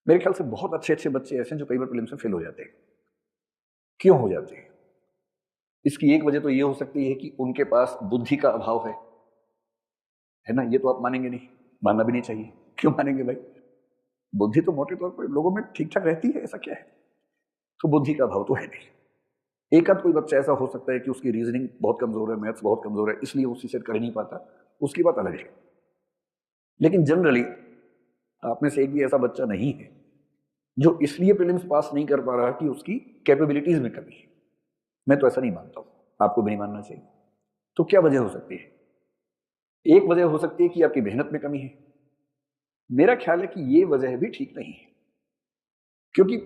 मेरे ख्याल से बहुत अच्छे अच्छे बच्चे ऐसे हैं जो कई बार प्रीलिम्स में फेल हो जाते हैं। क्यों हो जाते हैं? इसकी एक वजह तो ये हो सकती है कि उनके पास बुद्धि का अभाव है ना? ये तो आप मानेंगे नहीं, मानना भी नहीं चाहिए। क्यों मानेंगे भाई? बुद्धि तो मोटे तौर पर लोगों में ठीक ठाक रहती है, ऐसा क्या है? तो बुद्धि का अभाव तो है नहीं। एक आध कोई बच्चा ऐसा हो सकता है कि उसकी रीजनिंग बहुत कमजोर है, मैथ्स बहुत कमजोर है, इसलिए उसी से कर नहीं पाता, उसकी बात अलग है। लेकिन जनरली आप में से एक भी ऐसा बच्चा नहीं है जो इसलिए प्रीलिम्स पास नहीं कर पा रहा कि उसकी कैपेबिलिटीज में कमी है। मैं तो ऐसा नहीं मानता हूं, आपको भी नहीं मानना चाहिए। तो क्या वजह हो सकती है? एक वजह हो सकती है कि आपकी मेहनत में कमी है। मेरा ख्याल है कि ये वजह भी ठीक नहीं है, क्योंकि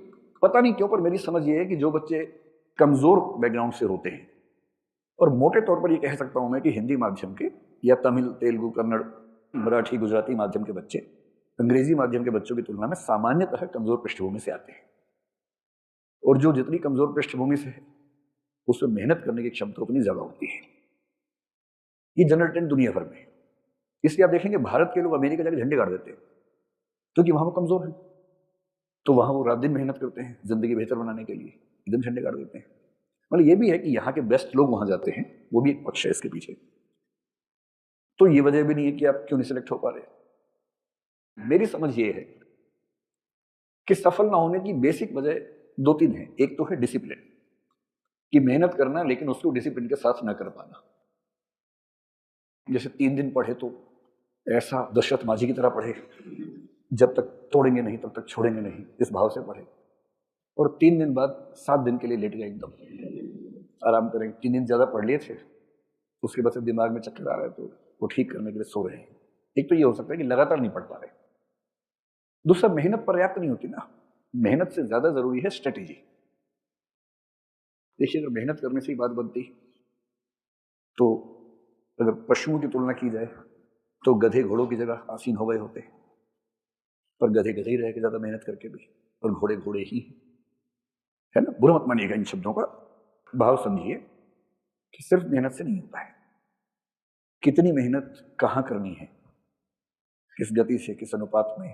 पता नहीं क्यों पर मेरी समझ ये है कि जो बच्चे कमजोर बैकग्राउंड से होते हैं, और मोटे तौर पर ये कह सकता हूं मैं कि हिंदी माध्यम के या तमिल, तेलुगु, कन्नड़, मराठी, गुजराती माध्यम के बच्चे अंग्रेजी माध्यम के बच्चों की तुलना में सामान्यतः कमजोर पृष्ठभूमि से आते हैं। और जो जितनी कमजोर पृष्ठभूमि से है उसमें मेहनत करने की क्षमता उतनी ज्यादा होती है। ये जनरल ट्रेंड दुनिया भर में है। इसलिए आप देखेंगे भारत के लोग अमेरिका जाकर झंडे गाड़ देते हैं, क्योंकि वहां वो कमजोर है। तो वहां वो रात दिन मेहनत करते हैं जिंदगी बेहतर बनाने के लिए, एकदम झंडे गाड़ देते हैं। मतलब ये भी है कि यहाँ के बेस्ट लोग वहां जाते हैं, वो भी एक पक्ष है इसके पीछे। तो ये वजह भी नहीं है कि आप क्यों नहीं सिलेक्ट हो पा रहे। मेरी समझ ये है कि सफल ना होने की बेसिक वजह दो तीन है। एक तो है डिसिप्लिन, कि मेहनत करना लेकिन उसको डिसिप्लिन के साथ ना कर पाना। जैसे 3 दिन पढ़े तो ऐसा दशरथ माझी की तरह पढ़े, जब तक तोड़ेंगे नहीं तब तक छोड़ेंगे नहीं, इस भाव से पढ़े, और 3 दिन बाद 7 दिन के लिए लेट गए, एकदम आराम करेंगे। 3 दिन ज्यादा पढ़ लिए थे, उसके बाद से दिमाग में चक्कर आ रहा है तो वो ठीक करने के लिए सो रहे हैं। एक तो ये हो सकता है कि लगातार नहीं पढ़ पा रहे। दूसरा, मेहनत पर्याप्त नहीं होती ना, मेहनत से ज्यादा जरूरी है स्ट्रेटेजी। देखिए, अगर मेहनत करने से ही बात बनती तो अगर पशुओं की तुलना की जाए तो गधे घोड़ों की जगह आसीन हो गए होते, पर गधे गधे ही रह के ज्यादा मेहनत करके भी, और घोड़े घोड़े ही, है ना? बुरा मत मानिएगा इन शब्दों का, भाव समझिए कि सिर्फ मेहनत से नहीं होता है। कितनी मेहनत कहाँ करनी है, किस गति से, किस अनुपात में,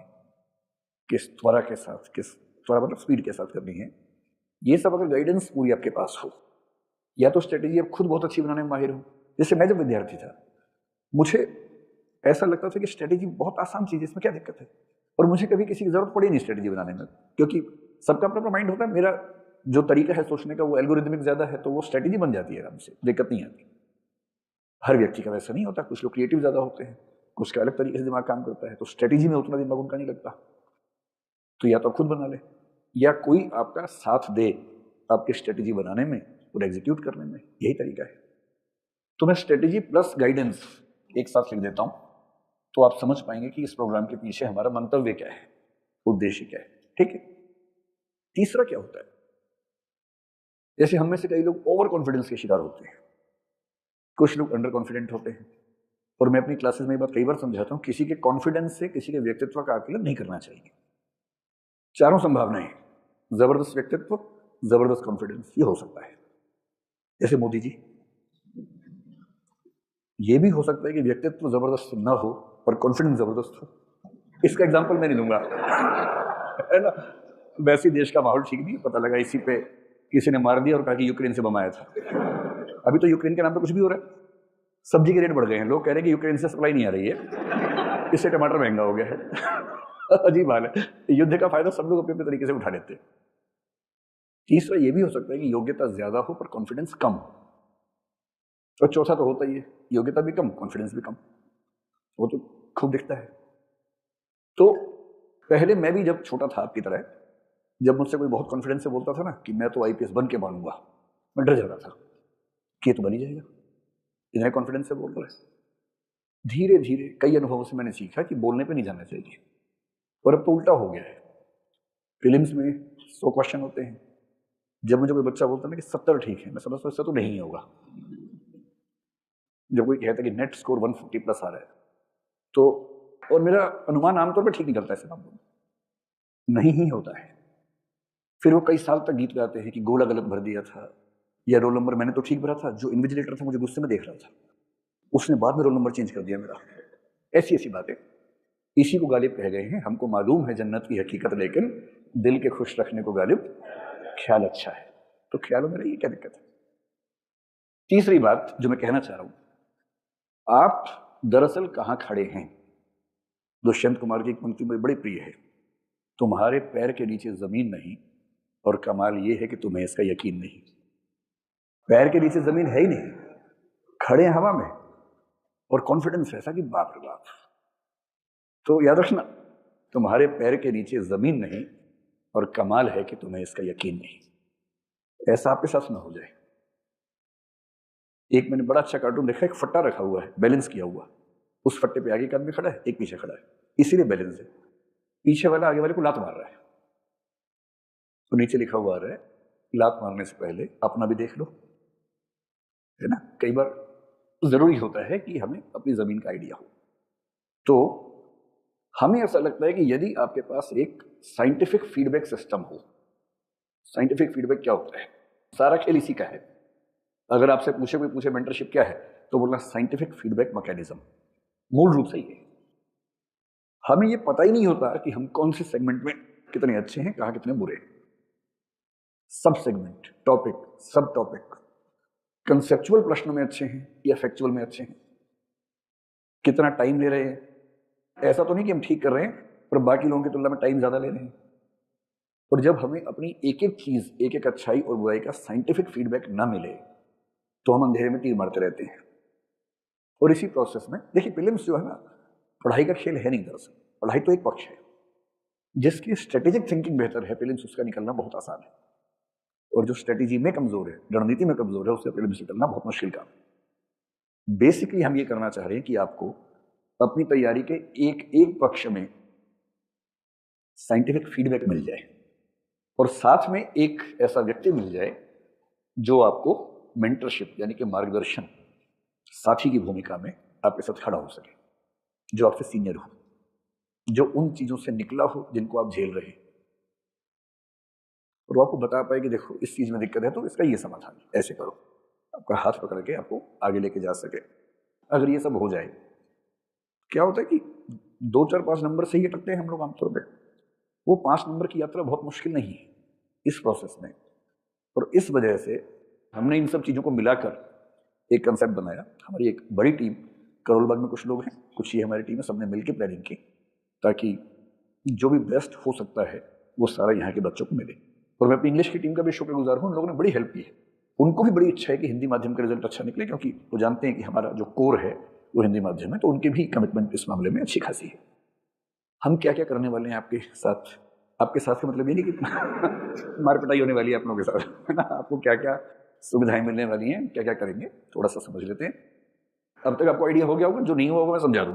किस त्वरा के साथ, किस त्वरा मतलब स्पीड के साथ करनी है, ये सब अगर गाइडेंस पूरी आपके पास हो, या तो स्ट्रेटेजी आप खुद बहुत अच्छी बनाने में माहिर हो। जैसे मैं जब विद्यार्थी था, मुझे ऐसा लगता था कि स्ट्रेटेजी बहुत आसान चीज है, इसमें क्या दिक्कत है, और मुझे कभी किसी की जरूरत पड़ी नहीं स्ट्रेटेजी बनाने में, क्योंकि सबका अपना अपना माइंड होता है। मेरा जो तरीका है सोचने का वो एल्गोरिदमिक ज्यादा है, तो वो स्ट्रेटेजी बन जाती है आराम से, दिक्कत नहीं आती। हर व्यक्ति का वैसा नहीं होता, कुछ लोग क्रिएटिव ज्यादा होते हैं, कुछ का अलग तरीके से दिमाग काम करता है, तो स्ट्रेटेजी में उतना दिमाग उनका नहीं लगता। तो या तो आप खुद बना ले, या कोई आपका साथ दे आपकी स्ट्रेटेजी बनाने में और एग्जीक्यूट करने में, यही तरीका है। तो मैं स्ट्रेटेजी प्लस गाइडेंस एक साथ लिख देता हूं, तो आप समझ पाएंगे कि इस प्रोग्राम के पीछे हमारा मंतव्य क्या है, उद्देश्य क्या है। ठीक है? तीसरा क्या होता है, जैसे हम में से कई लोग ओवर कॉन्फिडेंस के शिकार होते हैं, कुछ लोग अंडर कॉन्फिडेंट होते हैं। और मैं अपनी क्लासेस में ये बात कई बार समझाता हूं, किसी के कॉन्फिडेंस से किसी के व्यक्तित्व का आकलन नहीं करना चाहिए। चारों संभावनाएं, जबरदस्त व्यक्तित्व, जबरदस्त कॉन्फिडेंस, ये हो सकता है। जैसे मोदी जी, ये भी हो सकता है कि व्यक्तित्व जबरदस्त ना हो और कॉन्फिडेंस जबरदस्त हो। इसका एग्जांपल मैं नहीं दूंगा, है ना? वैसे देश का माहौल ठीक नहीं, पता लगा इसी पे किसी ने मार दिया और कहा कि यूक्रेन से बम आया था। अभी तो यूक्रेन के नाम पे कुछ भी हो रहा है, सब्जी के रेट बढ़ गए हैं, लोग कह रहे हैं कि यूक्रेन से सप्लाई नहीं आ रही है, इससे टमाटर महंगा हो गया है। अजीब हाल है, युद्ध का फायदा सब लोग अपने अपने तरीके से उठा लेते हैं। तीसरा ये भी हो सकता है कि योग्यता ज्यादा हो पर कॉन्फिडेंस कम, और चौथा तो होता ही है, योग्यता भी कम कॉन्फिडेंस भी कम, वो तो खूब दिखता है। तो पहले मैं भी जब छोटा था आपकी तरह, जब मुझसे कोई बहुत कॉन्फिडेंस से बोलता था ना कि मैं तो आईपीएस बन के मानूंगा, मैं डर जाता था कि ये तो बन ही जाएगा, इतने कॉन्फिडेंस से बोल रहा है। धीरे धीरे कई अनुभवों से मैंने सीखा कि बोलने पे नहीं जाना चाहिए, और अब तो उल्टा हो गया है। फिल्म्स में 100 क्वेश्चन होते हैं, जब मुझे कोई बच्चा बोलता है ना कि 70 ठीक है, मैं समझता हूँ इससे तो नहीं होगा। जब कोई कहता है कि नेट स्कोर 150 प्लस आ रहा है, तो और मेरा अनुमान आमतौर पर ठीक निकलता है ऐसे मामलों में, नहीं ही होता है। फिर वो कई साल तक गीत गाते हैं कि गोला गलत भर दिया था, या रोल नंबर मैंने तो ठीक भरा था, जो इन्विजिलेटर था मुझे गुस्से में देख रहा था, उसने बाद में रोल नंबर चेंज कर दिया मेरा। ऐसी ऐसी बातें। इसी को गालिब कह गए हैं। हमको मालूम है जन्नत की हकीकत, लेकिन दिल के खुश रखने को गालिब ख्याल अच्छा है। तो ख्यालों में रहिए, क्या दिक्कत है। तीसरी बात जो मैं कहना चाह रहा हूं, आप दरअसल कहां खड़े हैं। दुष्यंत कुमार की एक पंक्ति मुझे बड़ी प्रिय है, तुम्हारे पैर के नीचे जमीन नहीं और कमाल यह है कि तुम्हें इसका यकीन नहीं। पैर के नीचे जमीन है ही नहीं, खड़े हवा में और कॉन्फिडेंस ऐसा कि बाप रे बाप। तो याद रखना, तुम्हारे पैर के नीचे जमीन नहीं और कमाल है कि तुम्हें इसका यकीन नहीं। ऐसा आपके साथ ना हो जाए। एक मैंने बड़ा अच्छा कार्टून देखा, एक फट्टा रखा हुआ है बैलेंस किया हुआ, उस फट्टे पे आगे एक आदमी खड़ा है, एक पीछे खड़ा है, इसीलिए बैलेंस है। पीछे वाला आगे वाले को लात मार रहा है, तो नीचे लिखा हुआ आ रहा है, लात मारने से पहले अपना भी देख लो, है ना। कई बार जरूरी होता है कि हमें अपनी जमीन का आइडिया हो। तो हमें ऐसा लगता है कि यदि आपके पास एक साइंटिफिक फीडबैक सिस्टम हो। साइंटिफिक फीडबैक क्या होता है, सारा खेल इसी का है। अगर आपसे कोई पूछे मेंटरशिप क्या है, तो बोलना साइंटिफिक फीडबैक मैकेनिज्म। मूल रूप से ये हमें ये पता ही नहीं होता कि हम कौन से सेगमेंट में कितने अच्छे हैं, कहां कितने बुरे हैं। सब सेगमेंट, टॉपिक, सब टॉपिक, कंसेप्चुअल प्रश्नों में अच्छे हैं या फैक्चुअल में अच्छे हैं, कितना टाइम ले रहे हैं। ऐसा तो नहीं कि हम ठीक कर रहे हैं पर बाकी लोगों की तुलना में टाइम ज्यादा ले रहे हैं। और जब हमें अपनी एक एक चीज, एक एक अच्छाई और बुराई का साइंटिफिक फीडबैक ना मिले, तो हम अंधेरे में तीर मारते रहते हैं। और इसी प्रोसेस में देखिए, प्रीलिम्स जो है ना, पढ़ाई का खेल है नहीं। दरअसल पढ़ाई तो एक पक्ष है, जिसकी स्ट्रेटेजिक थिंकिंग बेहतर है, प्रीलिम्स उसका निकलना बहुत आसान है। और जो स्ट्रेटेजी में कमजोर है, रणनीति में कमजोर है, उससे प्रीलिम्स निकलना बहुत मुश्किल काम है। बेसिकली हम ये करना चाह रहे हैं कि आपको अपनी तैयारी के एक एक पक्ष में साइंटिफिक फीडबैक मिल जाए और साथ में एक ऐसा व्यक्ति मिल जाए जो आपको मेंटरशिप यानी कि मार्गदर्शन, साथी की भूमिका में आपके साथ खड़ा हो सके, जो आपसे सीनियर हो, जो उन चीजों से निकला हो जिनको आप झेल रहे हैं, और वो आपको बता पाए कि देखो इस चीज में दिक्कत है तो इसका ये समाधान, ऐसे करो, आपका हाथ पकड़ के आपको आगे लेके जा सके। अगर ये सब हो जाए, क्या होता है कि 2, 4, 5 नंबर से ही अटकते हैं हम लोग आमतौर पर। वो 5 नंबर की यात्रा बहुत मुश्किल नहीं है इस प्रोसेस में। और इस वजह से हमने इन सब चीजों को मिलाकर एक कंसेप्ट बनाया। हमारी एक बड़ी टीम, करोलबाग में कुछ लोग हैं, कुछ ये हमारी टीम है, सबने मिलकर प्लानिंग की ताकि जो भी बेस्ट हो सकता है वो सारा यहाँ के बच्चों को मिले। और मैं अपनी इंग्लिश की टीम का भी शुक्रगुजार हूँ, उन लोगों ने बड़ी हेल्प की है। उनको भी बड़ी इच्छा है कि हिंदी माध्यम का रिजल्ट अच्छा निकले, क्योंकि वो जानते हैं कि हमारा जो कोर है वो हिंदी माध्यम है, तो उनकी भी कमिटमेंट इस मामले में अच्छी खासी है। हम क्या क्या करने वाले हैं आपके साथ, आपके साथ का मतलब ये नहीं कि मार पिटाई होने वाली है आप लोगों के साथ, है ना। आपको क्या क्या सुविधाएं मिलने वाली हैं, क्या क्या करेंगे, थोड़ा सा समझ लेते हैं। अब तक आपको आइडिया हो गया होगा, जो नहीं हुआ होगा मैं समझा दूँ।